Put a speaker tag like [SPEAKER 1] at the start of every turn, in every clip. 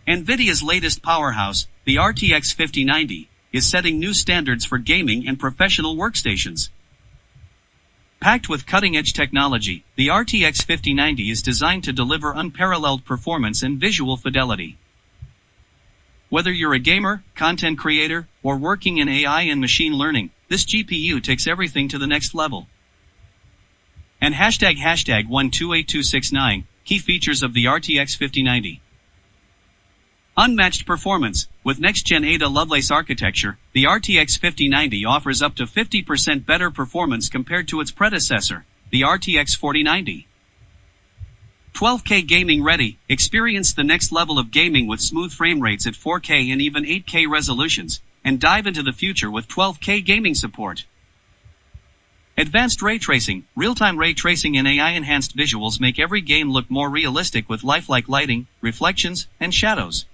[SPEAKER 1] Nvidia's latest powerhouse, the RTX 5090, is setting new standards for gaming and professional workstations. Packed with cutting-edge technology, the RTX 5090 is designed to deliver unparalleled performance and visual fidelity. Whether you're a gamer, content creator, or working in AI and machine learning, this GPU takes everything to the next level. And #1282669, key features of the RTX 5090. Unmatched performance. With next-gen Ada Lovelace architecture, the RTX 5090 offers up to 50% better performance compared to its predecessor, the RTX 4090. 12K gaming ready. Experience the next level of gaming with smooth frame rates at 4K and even 8K resolutions, and dive into the future with 12K gaming support. Advanced ray tracing. Real-time ray tracing and AI-enhanced visuals make every game look more realistic with lifelike lighting, reflections, and shadows.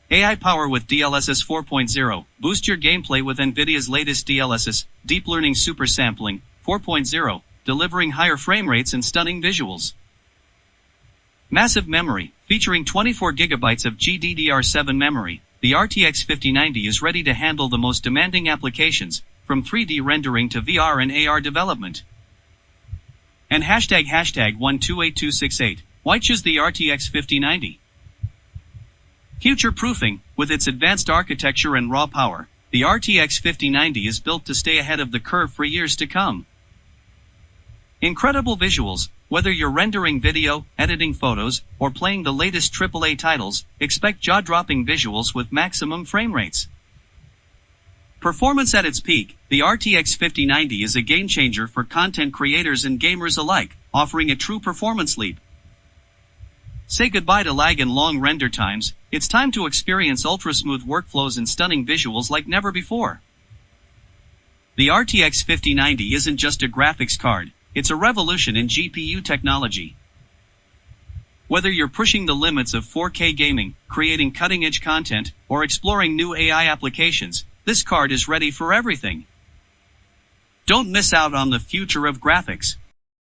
[SPEAKER 1] AI power with DLSS 4.0. Boost your gameplay with Nvidia's latest DLSS, Deep Learning Super Sampling, 4.0, delivering higher frame rates and stunning visuals. Massive memory. Featuring 24 GB of GDDR7 memory, the RTX 5090 is ready to handle the most demanding applications, from 3D rendering to VR and AR development. And #1282668. Why choose the RTX 5090? Future-proofing. With its advanced architecture and raw power, the RTX 5090 is built to stay ahead of the curve for years to come. Incredible visuals. Whether you're rendering video, editing photos, or playing the latest AAA titles, expect jaw-dropping visuals with maximum frame rates. Performance at its peak. The RTX 5090 is a game-changer for content creators and gamers alike, offering a true performance leap. Say goodbye to lag and long render times. It's time to experience ultra-smooth workflows and stunning visuals like never before. The RTX 5090 isn't just a graphics card, it's a revolution in GPU technology. Whether you're pushing the limits of 4K gaming, creating cutting-edge content, or exploring new AI applications, this card is ready for everything. Don't miss out on the future of graphics.